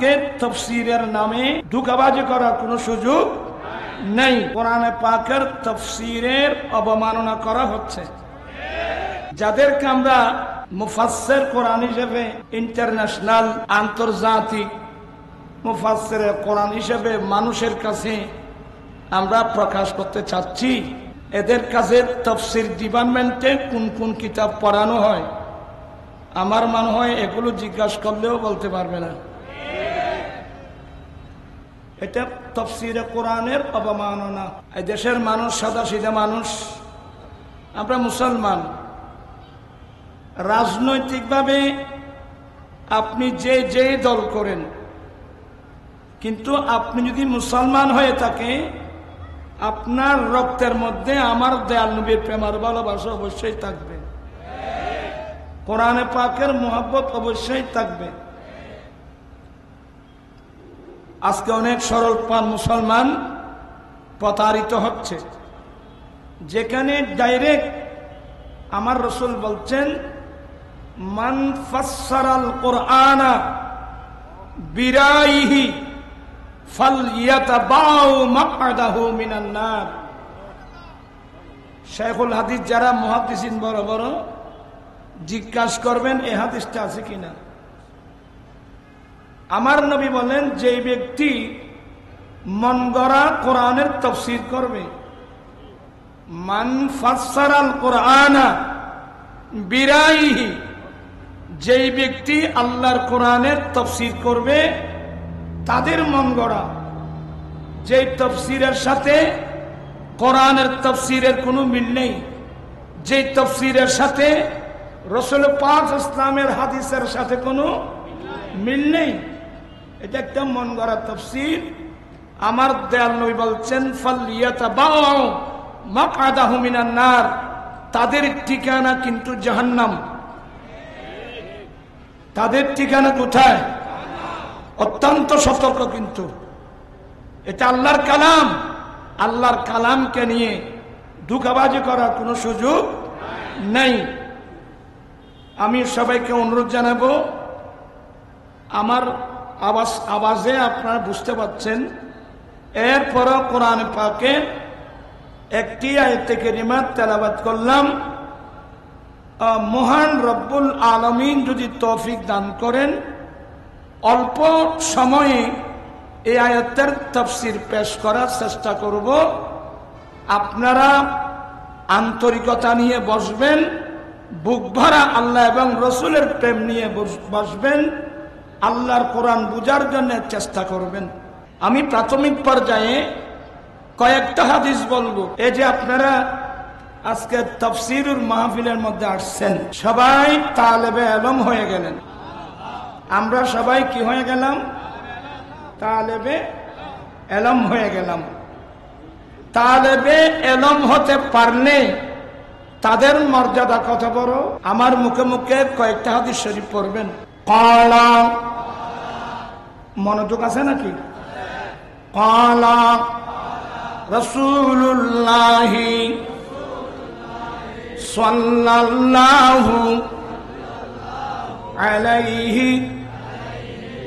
আজকে তাফসীরের নামে ধোঁকাবাজি করার কোনো সুযোগ নেই। কোরআনে পাকের তাফসীরের অবমাননা করা হচ্ছে। যাদেরকে আমরা মুফাসসির কোরআন হিসেবে ইন্টারন্যাশনাল আন্তর্জাতিক মুফাসসির কোরআন হিসেবে মানুষের কাছে আমরা প্রকাশ করতে চাচ্ছি, এদের কাছে তাফসীর ডিপার্টমেন্টে কোন কোন কিতাব পড়ানো হয় আমার মনে হয় এগুলো জিজ্ঞাসা করলেও বলতে পারবে না। এটা তাফসীরে কোরআনের অবমাননা। এই দেশের মানুষ সাদা সিধা মানুষ, আমরা মুসলমান। রাজনৈতিকভাবে আপনি যে দল করেন, কিন্তু আপনি যদি মুসলমান হয়ে থাকে আপনার রক্তের মধ্যে আমার দয়াল নবীর প্রেমার ভালোবাসা অবশ্যই থাকবে, কোরআনে পাকের মোহাব্বত অবশ্যই থাকবে। আজকে অনেক সরল পান মুসলমান প্রতারিত হচ্ছে, যেখানে ডাইরেক্ট আমার রাসূল বলছেন মান ফাসসারাল কুরআনা বিরাইহি ফালইয়াতাবাউ মাকআদাহু মিনান নার। শাইখুল হাদিস যারা মুহাদ্দিসিন বড় বড় জিজ্ঞাসা করবেন এই হাদিসটা আছে কিনা। আমার নবী বলেন যে ব্যক্তি মন গড়া কোরআনের তাফসীর করবে, মান ফাসসারাল কুরআনা বিরাইহি, যেই ব্যক্তি আল্লাহর কোরআনের তাফসীর করবে তাদের মন গড়া, যেই তাফসীরের সাথে কোরআনের তাফসীরের কোনো মিল নেই, যেই তাফসীরের সাথে রাসূল পাক ইসলামের হাদিসের সাথে কোনো মিল নেই, এটা একটা মন গড়া তাফসীর। আমার দয়াল নবী বলছেন ফালইয়াতাবাউ মাকআদাহু মিনান নার, তাদের ঠিকানা কিন্তু জাহান্নাম। তাদের ঠিকানা কোথায়? অত্যন্ত সতর্ক। কিন্তু এটা আল্লাহর কালাম, আল্লাহর কালামকে নিয়ে ধোঁকাবাজি করার কোনো সুযোগ নেই। আমি সবাইকে অনুরোধ জানাবো, আমার আওয়াজে আপনারা বুঝতে পারছেন, এরপরও কোরআন পাকে একটি আয়াতে কারিমা তেলাওয়াত করলাম। মহান রব্বুল আলামিন যদি তৌফিক দান করেন অল্প সময়ে এই আয়াতের তাফসীর পেশ করার চেষ্টা করব। আপনারা আন্তরিকতা নিয়ে বসবেন, বুক ভরা আল্লাহ এবং রসুলের প্রেম নিয়ে বসবেন, আল্লাহর কোরআন বুঝার জন্য চেষ্টা করবেন। আমি প্রাথমিক পর্যায়ে কয়েকটা হাদিস বলবো। এই যে আপনারা আজকে তাফসীরুল মাহফিলের মধ্যে আসছেন, সবাই তালেবে ইলম হয়ে গেলেন। আমরা সবাই কি হয়ে গেলাম? তালেবে ইলম হয়ে গেলাম। তালেবে ইলম হতে পারলে তাদের মর্যাদা কত বড়। আমার মুখে মুখে কয়েকটা হাদিস শরীফ পড়বেন। ক্বালা, মনোযোগ আছে নাকি? ক্বালা রাসূলুল্লাহি সাল্লাল্লাহু আলাইহি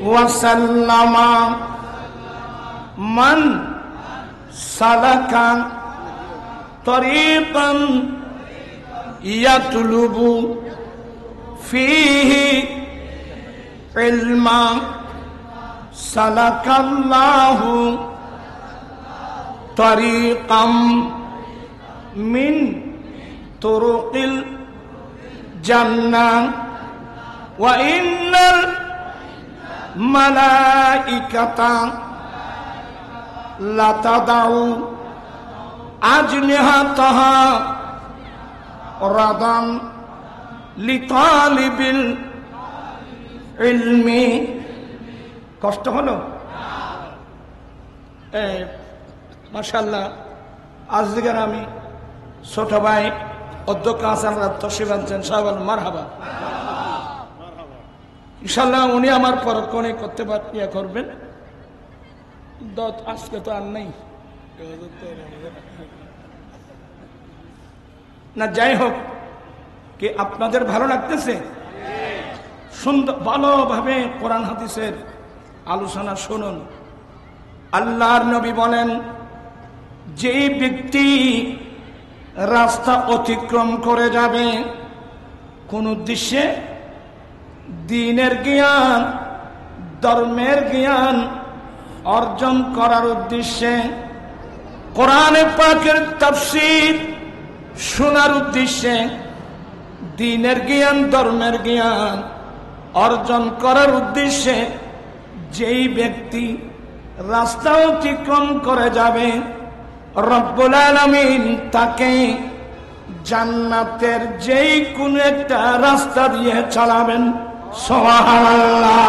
ওয়াসাল্লাম মান সালাকা তরিকান ইয়াতলুবু ফীহি ইলমা সালাকাল্লাহু তরিকাম মিন তুরুকিল জান্নাহ ওয়া ইন্নাল মালাইকাতা লাতাদাউ আজনিহাতাহা রাদান লিতালিবিল ইলমি। কষ্ট হলো? মাশাআল্লাহ, আজ দিকে আমি ছোট ভাই অধ্যক্ষ হাসান তশরিফ আনছেন, সাহেব মারহাবা। ইনশাআল্লাহ উনি আমার পরক্ষণে করতে ইয়া করবেন। আজকে তো আর নেই না, যাই হোক, কি আপনাদের ভালো লাগতেছে? সুন্দর ভালোভাবে কোরআন হাদিসের আলোচনা শুনুন। আল্লাহর নবী বলেন, যেই ব্যক্তি রাস্তা অতিক্রম করে যাবে কোন উদ্দেশ্যে, দ্বীনের জ্ঞান, ধর্মের জ্ঞান অর্জন করার উদ্দেশ্যে, কোরআনে পাকের তাফসীর শোনার উদ্দেশ্যে, দ্বীনের জ্ঞান, ধর্মের জ্ঞান অর্জন করার উদ্দেশ্যে যেই ব্যক্তি রাস্তা অতিক্রম করে যাবে, রব্বুল আলামিন তাকে জান্নাতের যেই কোন একটা রাস্তা দিয়ে চালাবেন। সুবহানাল্লাহ।